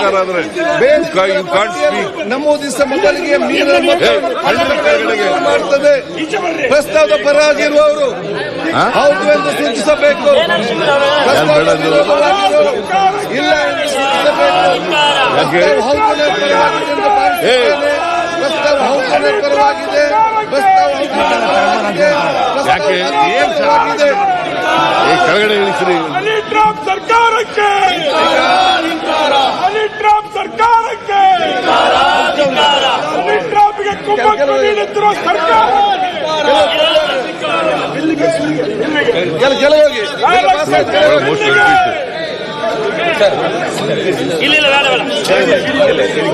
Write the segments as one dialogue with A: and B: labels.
A: ಸರ್ಕಾರ ಆದ್ರೆ
B: ನಮೂದಿಸಿದ ಮೊದಲಿಗೆ ಮಾಡ್ತದೆ. ಪ್ರಸ್ತಾವದ ಪರವಾಗಿರುವವರು ಹೌದು ಎಂದು ಸೂಚಿಸಬೇಕು. ಇಲ್ಲ ಎಂದು ಸೂಚಿಸಬೇಕು. ಹೌದು ಪರವಾಗಿದೆ ಎಂದು ಭಾವಿಸುತ್ತೇನೆ. ಪ್ರಸ್ತಾವ ಹೌದು ಪರವಾಗಿದೆ. ಪ್ರಸ್ತಾವ
A: ಯಾಕೆ ಕೆಳಗಡೆ ಇಳಿಸ್ರಿ.
C: ಹನಿ ಟ್ರಾಪ್ ಸರ್ಕಾರಕ್ಕೆ, ಹನಿ ಟ್ರಾಪ್ ಸರ್ಕಾರಕ್ಕೆ, ಹನಿ ಟ್ರಾಪ್ಗೆ ಕುಮ್ಮಕ್ಕು ನೀಡುತ್ತಿರುವ ಸರ್ಕಾರ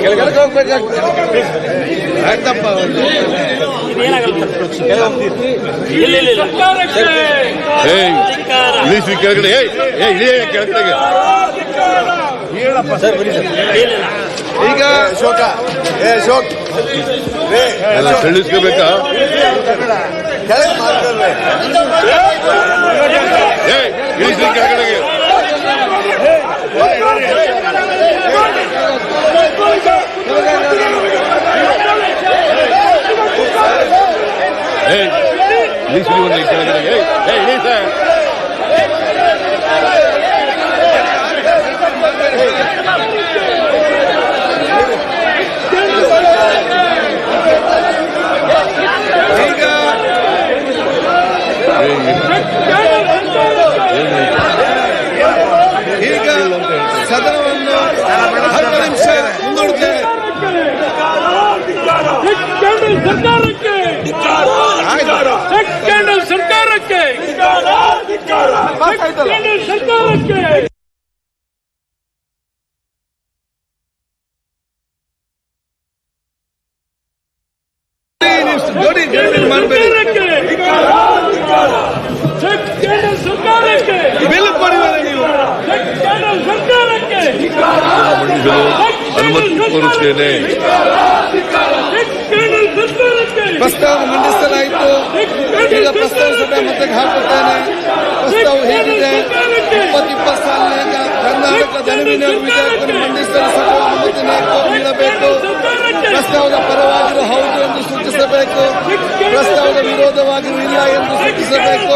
B: ಕೆಳಗಡೆ ಹೋಗ್ಬೇಕಾಗ್ತದೆ. ಆಯ್ತಪ್ಪ
A: ಇಳಿಸಿ ಕೆಳಗಡೆ. ಕೆಳಗಡೆಗೆ
B: ಹೇಳಪ್ಪ ಸರ್. ಈಗ ಶೋಕ
A: ಎಲ್ಲ ತಿಳಿಸ್ಕೋಬೇಕಾ? ಇಳಿಸಿ ಕೆಳಗಡೆಗೆ. ಇಳಿಸಿ ಒಂದು ಕೆಳಗಡೆಗೆ. ಇಳಿಸ
B: ಈಗ ಸದನವನ್ನು 10 ನಿಮಿಷ ಮುಂದೂಡುತ್ತೇವೆ.
C: ಸರ್ಕಾರಕ್ಕೆ
B: ಬಿಲ್ ಕೊಡಿದರೆ ನೀವು
A: ಅನುಮತಿ ಕೋರುತ್ತೇನೆ.
B: ಪ್ರಸ್ತಾವ ಮಂಡಿಸಲಾಯಿತು. ಈಗ ಪ್ರಸ್ತಾವ ಸಭೆ ಮತ್ತೆ ಹಾಕುತ್ತೇನೆ. ಪ್ರಸ್ತಾವ ಹೇಗಿದೆ? 2020 ಸಾಲಿನ ಕರ್ನಾಟಕ ಧನ ವಿನಿಯೋಗ ವಿಧೇಯಕವನ್ನು ಮಂಡಿಸಲು ಸಭೆ ಅನುಮತಿ ನೀಡಬೇಕು. ಪ್ರಸ್ತಾವದ ಪರವಾಗಿರುವ ಹೌದು ಎಂದು ಸೂಚಿಸಬೇಕು. ಪ್ರಸ್ತಾವದ ವಿರೋಧವಾಗಿರುವ ಇಲ್ಲ ಎಂದು ಸೂಚಿಸಬೇಕು.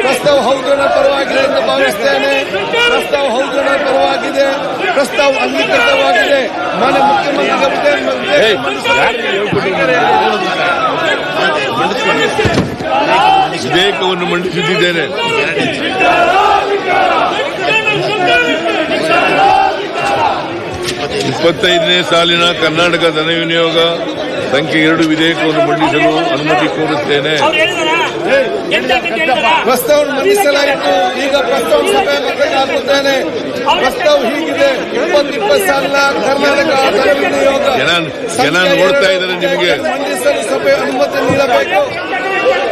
B: ಪ್ರಸ್ತಾವ ಹೌದನ ಪರವಾಗಿದೆ ಎಂದು ಭಾವಿಸುತ್ತೇನೆ. ಪ್ರಸ್ತಾವ ಹೌದನ ಪರವಾಗಿದೆ. ಪ್ರಸ್ತಾವ ಅಂಗೀಕೃತವಾಗಿದೆ. ಮಾನ್ಯ ಮುಖ್ಯಮಂತ್ರಿಗಳಿಗೆ
A: ವಿಧೇಯಕವನ್ನು ಮಂಡಿಸುತ್ತಿದ್ದೇನೆ. 25ನೇ ಸಾಲಿನ ಕರ್ನಾಟಕ ಧನ ವಿನಿಯೋಗ ಸಂಖ್ಯೆ 2 ವಿಧೇಯಕವನ್ನು ಮಂಡಿಸಲು ಅನುಮತಿ ಕೋರುತ್ತೇನೆ.
B: ಪ್ರಸ್ತಾವ ಮಂಡಿಸಲಾಯಿತು. ಈಗ ಪ್ರಸ್ತಾವ ಸಭೆ ಮತ್ತೆ ಹಾಕುತ್ತೇನೆ. ಪ್ರಸ್ತಾವ ಹೀಗಿದೆ: 2020 ಸಾಲಿನ ಕರ್ನಾಟಕ ಧನ ವಿನಿಯೋಗ
A: ಜನ ನೋಡ್ತಾ ಇದ್ದಾರೆ. ನಿಮಗೆ
B: ಮಂಡಿಸಲು ಸಭೆ ಅನುಮತಿ ನೀಡಬೇಕು.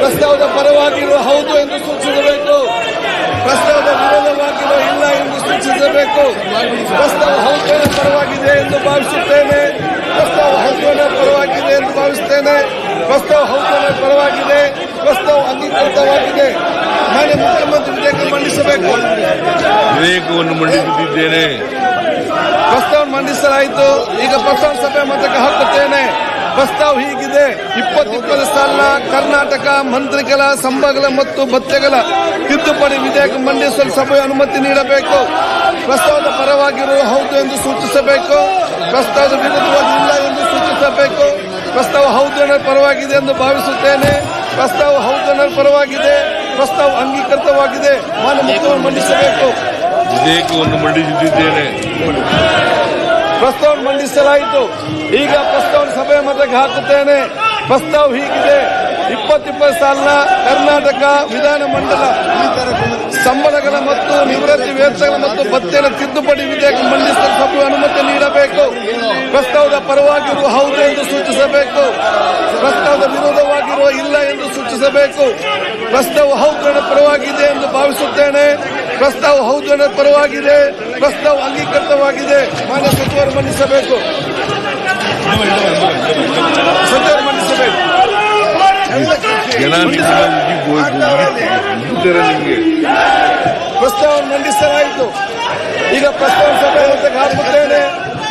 B: ಪ್ರಸ್ತಾವದ ಪರವಾಗಿರುವ ಹೌದು ಎಂದು ಸೂಚಿಸಬೇಕು. ಪ್ರಸ್ತಾವದ ವಿರೋಧವಾಗಿರುವ ಇಲ್ಲ ಎಂದು ಸೂಚಿಸಬೇಕು. ಪ್ರಸ್ತಾವ ಹೌದನ ಪರವಾಗಿದೆ ಎಂದು ಭಾವಿಸುತ್ತೇನೆ. ಪ್ರಸ್ತಾವ ಹೌದನ ಪರವಾಗಿದೆ ಎಂದು ಭಾವಿಸುತ್ತೇನೆ. ಪ್ರಸ್ತಾವ ಹೌದನ ಪರವಾಗಿದೆ. ಪ್ರಸ್ತಾವ ಅಂಗೀಕೃತವಾಗಿದೆ. ಮಾನ್ಯ ಮುಖ್ಯಮಂತ್ರಿ ವಿಧೇಯಕ ಮಂಡಿಸಬೇಕು.
A: ವಿಧೇಯಕವನ್ನು ಮಂಡಿಸುತ್ತಿದ್ದೇನೆ.
B: ಪ್ರಸ್ತಾವ ಮಂಡಿಸಲಾಯಿತು. ಈಗ ಪ್ರಸ್ತಾವ ಸಭೆ ಮತಕ್ಕೆ ಹಾಕುತ್ತೇನೆ. ಪ್ರಸ್ತಾವ ಹೀಗಿದೆ: 2020 ಸಾಲಿನ ಕರ್ನಾಟಕ ಮಂತ್ರಿಗಳ ಸಂಬಳ ಮತ್ತು ಭತ್ಯೆಗಳ ತಿದ್ದುಪಡಿ ವಿಧೇಯಕ ಮಂಡಿಸಲು ಸಭೆ ಅನುಮತಿ ನೀಡಬೇಕು. ಪ್ರಸ್ತಾವದ ಪರವಾಗಿರುವ ಹೌದು ಎಂದು ಸೂಚಿಸಬೇಕು. ಪ್ರಸ್ತಾವದ ವಿರುದ್ಧವಾಗಿ ಇಲ್ಲ ಎಂದು ಸೂಚಿಸಬೇಕು. ಪ್ರಸ್ತಾವ ಹೌದನ ಪರವಾಗಿದೆ ಎಂದು ಭಾವಿಸುತ್ತೇನೆ. ಪ್ರಸ್ತಾವ ಹೌದನ ಪರವಾಗಿದೆ. ಪ್ರಸ್ತಾವ ಅಂಗೀಕೃತವಾಗಿದೆ. ಮಾನ್ಯ ಮುಖ್ಯಮಂತ್ರಿ ಮಂಡಿಸಬೇಕು.
A: ವಿಧೇಯಕವನ್ನು ಮಂಡಿಸುತ್ತಿದ್ದೇನೆ.
B: ಪ್ರಸ್ತಾವ ಮಂಡಿಸಲಾಯಿತು. ಈಗ ಪ್ರಸ್ತಾವ ಸಭೆ ಮತಕ್ಕೆ ಹಾಕುತ್ತೇನೆ. ಪ್ರಸ್ತಾವ ಹೀಗಿದೆ: 2020 ಸಾಲಿನ ಕರ್ನಾಟಕ ವಿಧಾನಮಂಡಲ ಸಂಬಳಗಳ ಮತ್ತು ನಿವೃತ್ತಿ ವೇತನಗಳ ಮತ್ತು ಭತ್ಯೆಗಳ ತಿದ್ದುಪಡಿ ವಿಧೇಯಕ ಮಂಡಿಸಲು ಸಭೆ ಅನುಮತಿ ನೀಡಬೇಕು. ಪ್ರಸ್ತಾವದ ಪರವಾಗಿರುವ ಹೌದು ಎಂದು ಸೂಚಿಸಬೇಕು. ಪ್ರಸ್ತಾವದ ವಿರೋಧವಾಗಿರುವ ಇಲ್ಲ ಎಂದು ಸೂಚಿಸಬೇಕು. ಪ್ರಸ್ತಾವ ಹೌದನ ಪರವಾಗಿದೆ ಎಂದು ಭಾವಿಸುತ್ತೇನೆ. ಪ್ರಸ್ತಾವ ಹೌದನ ಪರವಾಗಿದೆ. ಪ್ರಸ್ತಾವ ಅಂಗೀಕೃತವಾಗಿದೆ. ಮಾನ್ಯ ಸಚಿವರು ಮಂಡಿಸಬೇಕು. ಸಚಿವರು ಮಂಡಿಸಬೇಕು. ಪ್ರಸ್ತಾವ ಮಂಡಿಸಲಾಯಿತು. ಈಗ ಪ್ರಸ್ತಾವ ಸಭೆ ಹಾಕುತ್ತೇನೆ.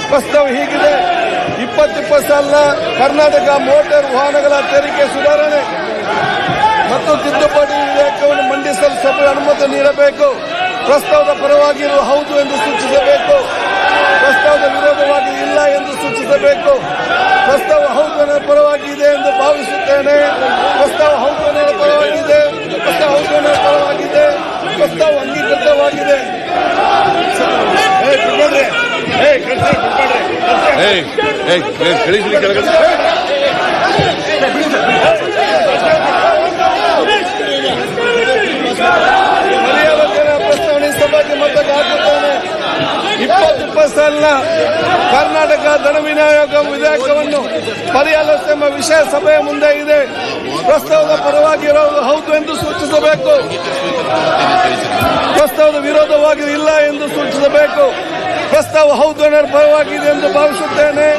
B: ಪ್ರಸ್ತಾವ ಹೀಗಿದೆ: 2020 ಸಾಲಿನ ಕರ್ನಾಟಕ ಮೋಟಾರ್ ವಾಹನಗಳ ತೆರಿಗೆ ಸುಧಾರಣೆ ಮತ್ತು ತಿದ್ದುಪಡಿ ವಿಧೇಯಕವನ್ನು ಮಂಡಿಸಲು ಸಭೆ ಅನುಮತಿ ನೀಡಬೇಕು. ಪ್ರಸ್ತಾವದ ಪರವಾಗಿ ಹೌದು ಎಂದು ಸೂಚಿಸಬೇಕು. ಪ್ರಸ್ತಾವದ ವಿರೋಧವಾಗಿ ಇಲ್ಲ ಎಂದು ಸೂಚಿಸಬೇಕು. ಪ್ರಸ್ತಾವ ಹೌದು ಅನ್ನೋ ಪರವಾಗಿ ಇದೆ ಎಂದು ಭಾವಿಸುತ್ತೇನೆ. ಪ್ರಸ್ತಾವ ಹೌದು ಅನ್ನೋ ಪರವಾಗಿದೆ. ಪ್ರಸ್ತಾವ ಹೌದು ಅನ್ನೋ ಪರವಾಗಿದೆ. ಪ್ರಸ್ತಾವ ಅಂಗೀಕೃತವಾಗಿದೆ.
A: ಕಳಿಸಿ ಕೆಳಗಡೆ.
B: ಪರ್ಯಾಲೋಚನಾ ಪ್ರಸ್ತಾವನೆ ಸಭೆಗೆ ಮತಕ್ಕೆ ಹಾಕುತ್ತೇನೆ. 2020 ಸಾಲಿನ ಕರ್ನಾಟಕ ಧನ ವಿನಿಯೋಗ ವಿಧೇಯಕವನ್ನು ಪರ್ಯಾಲೋಚನೆ ಎಂಬ ವಿಷಯ ಸಭೆಯ ಮುಂದೆ ಇದೆ. ಪ್ರಸ್ತಾವದ ಪರವಾಗಿರುವುದು ಹೌದು ಎಂದು ಸೂಚಿಸಬೇಕು. ಪ್ರಸ್ತಾವದ ವಿರೋಧವಾಗಿ ಇಲ್ಲ ಎಂದು ಸೂಚಿಸಬೇಕು. ಪ್ರಸ್ತಾವ ಹೌದು ಅನ್ನೋ ಪರವಾಗಿದೆ ಎಂದು ಭಾವಿಸುತ್ತೇನೆ.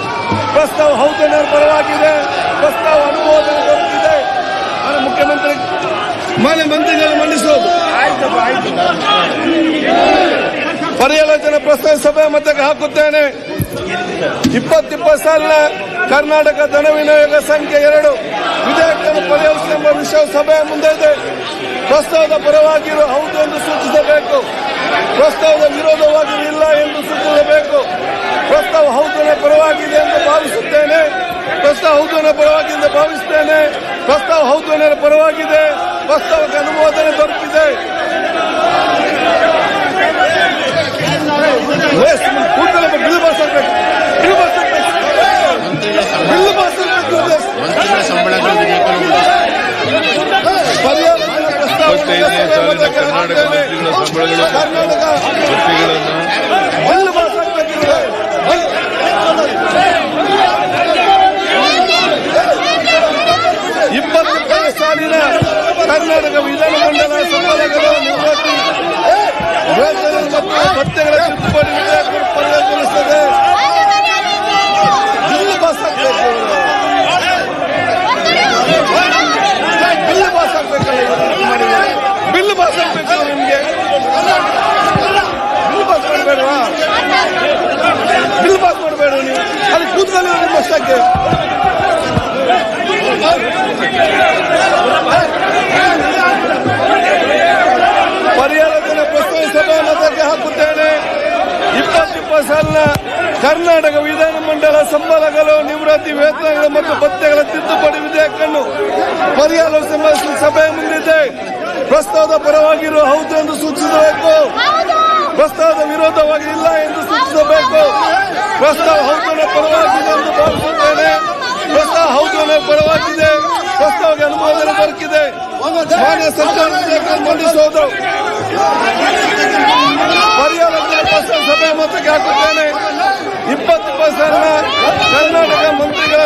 B: ಪ್ರಸ್ತಾವ ಹೌದು ಅನ್ನೋ ಪರವಾಗಿದೆ. ಪ್ರಸ್ತಾವ ಅನುಮೋದನೆ ದೊರೆತಿದೆ. ಮುಖ್ಯಮಂತ್ರಿ ಮಾನ್ಯ ಮಂತ್ರಿಗಳು ಮಂಡಿಸುವುದು. ಪರ್ಯಾಲೋಚನಾ ಪ್ರಸ್ತಾವ ಸಭೆ ಮತಕ್ಕೆ ಹಾಕುತ್ತೇನೆ. 2020 ಸಾಲಿನ ಕರ್ನಾಟಕ ಧನ ವಿನಿಯೋಗ ಸಂಖ್ಯೆ 2 ವಿಧೇಯಕವನ್ನು ಪರ್ಯಾಲೋಚನೆ ಎಂಬ ವಿಷಯ ಸಭೆಯ ಮುಂದೆ ಇದೆ. ಪ್ರಸ್ತಾವದ ಪರವಾಗಿರುವ ಹೌದು ಎಂದು ಸೂಚಿಸಬೇಕು. ಪ್ರಸ್ತಾವದ ವಿರೋಧವಾಗಿ ಇಲ್ಲ ಎಂದು ಸೂಚಿಸಬೇಕು. ಪ್ರಸ್ತಾವ ಹೌದನ ಪರವಾಗಿದೆ ಎಂದು ಭಾವಿಸುತ್ತೇನೆ. ಪ್ರಸ್ತಾವ ಹೌದನ ಪರವಾಗಿದೆ ಎಂದು ಭಾವಿಸುತ್ತೇನೆ. ಪ್ರಸ್ತಾವ ಹೌದನ ಪರವಾಗಿದೆ. ಪ್ರಸ್ತಾವಕ್ಕೆ ಅನುಮೋದನೆ ದೊರಕಿದೆ. ಕೂಡಲೇ ಬಿಲ್ ಪಾಸ್ ಆಗಬೇಕು. ಬಿಲ್ ಪಾಸ್ ಆಗಬೇಕು. ಬಿಲ್ ಪಾಸ್ ಆಗಬೇಕು. ಪರ್ಯಾಲೋಚನಾ ಪ್ರಸ್ತಾವ
A: ಕರ್ನಾಟಕ ಮಂತ್ರಿಗಳ ಸಂಬಳಗಳು
B: ಕರ್ನಾಟಕ
A: ಭತ್ಯೆಗಳನ್ನು
B: ಬಿಲ್ ಪಾಸ್ ಆಗಬೇಕಿದೆ. 2020 ಸಾಲಿನ ಕರ್ನಾಟಕ ವಿಧಾನಮಂಡಲ ಸಂಬಳಗಳು ನಿವೃತ್ತಿ ವೇತನ ಮತ್ತು ಭತ್ಯೆಗಳ ತಿದ್ದುಪಡಿ ವಿಧೇಯಕ ಪರಿಗಣಿಸುತ್ತದೆ. ಬಿಲ್ ಪಾಸ್ ಆಗಬೇಕು. ಬಿಲ್ ಪಾಸ್ ಆಗಬೇಕಲ್ಲ. ಬಿಲ್ ಪಾಸ್ ಆಗಬೇಕು. ನಿಮಗೆ ಬಿಲ್ ಪಾಸ್ ಮಾಡಬೇಡವಾ? ಬಿಲ್ ಪಾಸ್ ಮಾಡಬೇಡ ನೀವು. ಅಲ್ಲಿ ಕೂತ್ಕೊಳ್ಳಿ ನಿಮ್ಮಷ್ಟಕ್ಕೆ. ಪರ್ಯಾಲೋಚನಾ ಪ್ರಸ್ತಾವ ಸಭಾ ಮತಕ್ಕೆ ಹಾಕುತ್ತೇನೆ. 2020 ಸಾಲಿನ ಕರ್ನಾಟಕ ವಿಧಾನಮಂಡಲ ಸಂಬಳಗಳು ನಿವೃತ್ತಿ ವೇತನಗಳು ಮತ್ತು ಭತ್ಯೆಗಳ ತಿದ್ದುಪಡಿ ವಿಧೇಯಕವನ್ನು ಪರ್ಯಾಲೋಚನಾ ಸಭೆಯ ಮುಂದಿದೆ. ಪ್ರಸ್ತಾವದ ಪರವಾಗಿರುವ ಹೌದು ಎಂದು ಸೂಚಿಸಬೇಕು. ಪ್ರಸ್ತಾವದ ವಿರೋಧವಾಗಿ ಇಲ್ಲ ಎಂದು ಸೂಚಿಸಬೇಕು. ಪ್ರಸ್ತಾವ ಹೌದನ ಪರವಾಗಿದೆ ಎಂದು ಭಾವಿಸುತ್ತೇನೆ. ಪ್ರಸ್ತಾವ ಹೌದನ ಪರವಾಗಿದೆ. ಪ್ರಸ್ತಾವಕ್ಕೆ ಅನುಮೋದನೆ ದೊರಕಿದೆ. ಮಾನ್ಯ ಸರ್ಕಾರ ವಿಧೇಯಕವನ್ನು ಮಂಡಿಸುವುದು. ಪರ್ಯಾಲೋಚನಾ ಪ್ರಸ್ತಾವ ಸಭೆ ಮತಕ್ಕೆ ಹಾಕುತ್ತೇನೆ. 2020 ಸಾಲಿನ ಕರ್ನಾಟಕ ಮಂತ್ರಿಗಳ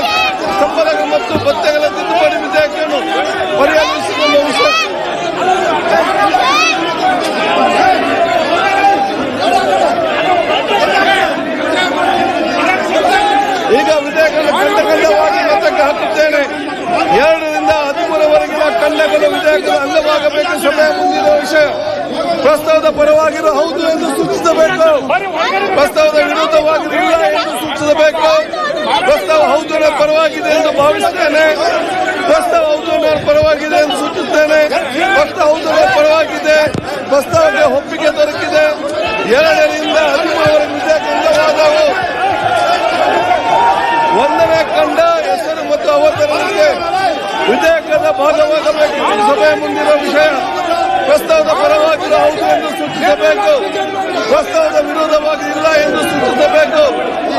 B: ಸಂಬಳಗಳು ಮತ್ತು ಭತ್ಯೆಗಳ ತಿದ್ದುಪಡಿ ವಿಧೇಯಕವನ್ನು ಪರ್ಯಾಲೋಚಿಸಿರುವ ವಿಷಯ ಈಗ ವಿಧೇಯಕವನ್ನು ಖಂಡವಾಗಿ ಮತಕ್ಕೆ ಹಾಕುತ್ತೇನೆ. 2 ರಿಂದ 13 ಖಂಡಗಳು ವಿಧೇಯಕದ ಅಂಗವಾಗಬೇಕು. ಸಭೆಯ ಮುಂದಿರುವ ವಿಷಯ ಪ್ರಸ್ತಾವದ ಪರವಾಗಿರುವ ಹೌದು ಎಂದು ಸೂಚಿಸಬೇಕು. ಪ್ರಸ್ತಾವದ ವಿರೋಧವಾಗಿ ಇಲ್ಲ ಎಂದು ಸೂಚಿಸಬೇಕು. ಪ್ರಸ್ತಾವ ಹೌದು ಪರವಾಗಿದೆ ಎಂದು ಭಾವಿಸುತ್ತೇನೆ. ಪ್ರಸ್ತಾವ ಹೌದು ಪರವಾಗಿದೆ ಎಂದು ಸೂಚಿಸುತ್ತೇನೆ. ಪ್ರಸ್ತಾವ ಹೌದು ಪರವಾಗಿದೆ. ಪ್ರಸ್ತಾವಕ್ಕೆ ಒಪ್ಪಿಗೆ ದೊರಕಿದೆ. 2 ರಿಂದ 13 ವಿಧೇಯಕ ಅಂಗವಾದವು. 1ನೇ ಖಂಡ ಹೆಸರು ಮತ್ತು ಅವತರಣಿಕೆ ವಿಧೇಯಕದ ಭಾಗವಾಗಬೇಕು. ಸಭೆಯ ಮುಂದಿರುವ ವಿಷಯ ಪ್ರಸ್ತಾವದ ಪರವಾಗಿರುವ ಹೌದು ಎಂದು ಸೂಚಿಸಬೇಕು. ಪ್ರಸ್ತಾವದ ವಿರೋಧವಾಗಿ ಇಲ್ಲ ಎಂದು ಸೂಚಿಸಬೇಕು.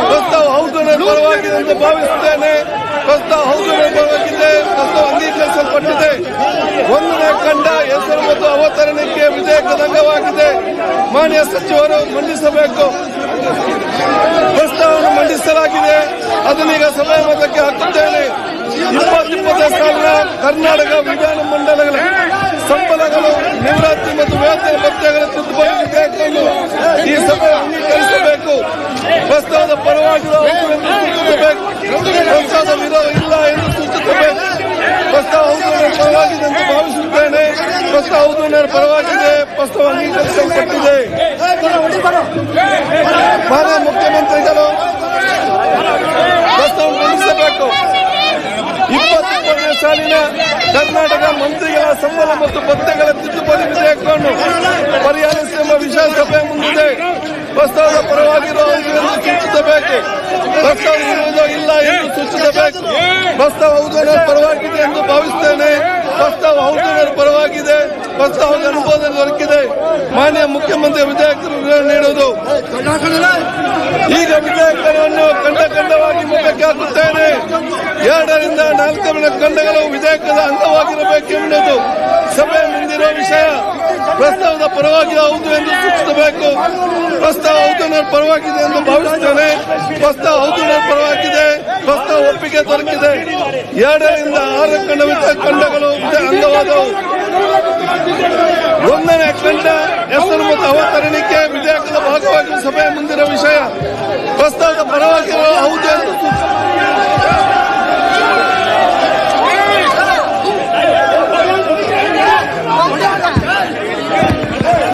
B: ಪ್ರಸ್ತಾವ ಹೌದು ಪರವಾಗಿದೆ ಎಂದು ಭಾವಿಸುತ್ತೇನೆ. ಪ್ರಸ್ತಾವ ಹೌದು ಪರವಾಗಿದೆ. ಪ್ರಸ್ತಾವ ಅಂಗೀಕರಿಸಲ್ಪಟ್ಟಿದೆ. 1ನೇ ಖಂಡ ಹೆಸರು ಮತ್ತು ಅವತರಣಿಕೆ ವಿಧೇಯಕದ ಅಂಗವಾಗಿದೆ. ಮಾನ್ಯ ಸಚಿವರು ಮಂಡಿಸಬೇಕು. ಪ್ರಸ್ತಾವವನ್ನು ಮಂಡಿಸಲಾಗಿದೆ. ಅದನ್ನೀಗ ಸಭೆಯ ಮತಕ್ಕೆ ಹಾಕುತ್ತೇನೆ. 2020 ಸಾಲಿನ ಕರ್ನಾಟಕ ವಿಧಾನಮಂಡಲಗಳ ಸಂಬಳಗಳು ನಿವೃತ್ತಿ ಮತ್ತು ವೇತನ ಭತ್ಯೆಗಳ ತಿದ್ದುಪಡಿ ವಿಧೇಯಕವನ್ನು ಈ ಸಭೆ ಅಂಗೀಕರಿಸಬೇಕು. ಪ್ರಸ್ತಾವದ ಪರವಾಗಿರುವ ಹೌದು ಎಂದು ಸೂಚಿಸಬೇಕು. ಪ್ರಸ್ತಾವದ ವಿರೋಧ ಇಲ್ಲ ಎಂದು ಸೂಚಿಸಬೇಕು. ಪ್ರಸ್ತಾವ ಹೌದು ಪರವಾಗಿದೆ ಎಂದು ಭಾವಿಸುತ್ತೇನೆ. ಪ್ರಸ್ತಾವ ಹೌದು ಪರವಾಗಿದೆ. ಪ್ರಸ್ತಾವ ಅಂಗೀಕರಿಸಲ್ಪಟ್ಟಿದೆ. ಮಾನ್ಯ ಮುಖ್ಯಮಂತ್ರಿಗಳು ಸಂಬಳ ಮತ್ತು ಭತ್ಯೆಗಳ ತಿದ್ದುಪಡಿ ವಿಧೇಯಕವನ್ನು ಪರಿಹರಿಸಿ ಎಂಬ ವಿಷಯ ಸಭೆ ಮುಂದಿದೆ. ಪ್ರಸ್ತಾವದ ಪರವಾಗಿರುವ ಸೂಚಿಸಬೇಕು. ಪ್ರಸ್ತಾವ ಇರುವುದೋ ಇಲ್ಲ ಎಂದು ಸೂಚಿಸಬೇಕು. ಪ್ರಸ್ತಾವ ಹೌದು ನನ್ನ ಪರವಾಗಿದೆ ಎಂದು ಭಾವಿಸುತ್ತೇನೆ. ಪ್ರಸ್ತಾವ ಹೌದು ನನ್ನ ಪರವಾಗಿದೆ. ಪ್ರಸ್ತಾವದ ಅನುಮೋದನೆ ದೊರಕಿದೆ. ಮಾನ್ಯ ಮುಖ್ಯಮಂತ್ರಿ ವಿಧೇಯಕರು ನೀಡುವುದು. ಈಗ ವಿಧೇಯಕವನ್ನು ಖಂಡವಾಗಿ ಮುಖಕ್ಕೆ ಹಾಕುತ್ತೇನೆ. 2 ರಿಂದ 4 ಖಂಡಗಳು ವಿಧೇಯಕದ ಅಂಗವಾಗಿರಬೇಕೆಂಬುದು ಸಭೆ ಮುಂದಿರುವ ವಿಷಯ. ಪ್ರಸ್ತಾವದ ಪರವಾಗಿ ಹೌದು ಎಂದು ಸೂಚಿಸಬೇಕು. ಪ್ರಸ್ತಾವ ಹೌದು ನನ್ನ ಪರವಾಗಿದೆ ಎಂದು ಭಾವಿಸುತ್ತೇನೆ. ಪ್ರಸ್ತಾವ ಹೌದು ನನ್ನ ಪರವಾಗಿದೆ. ಪ್ರಸ್ತಾವ ಒಪ್ಪಿಗೆ ದೊರಕಿದೆ. 2 ರಿಂದ 6 ಖಂಡಗಳು ಅಂಗವಾದವು. 1ನೇ ಖಂಡ ಹೆಸರು ಮತ್ತು ಅವತರಣಿಕೆ ವಿಧೇಯಕದ ಭಾಗವಾಗಿ ಸಭೆ ಮುಂದಿರುವ ವಿಷಯ. ಪ್ರಸ್ತಾವದ ಪರವಾಗಿ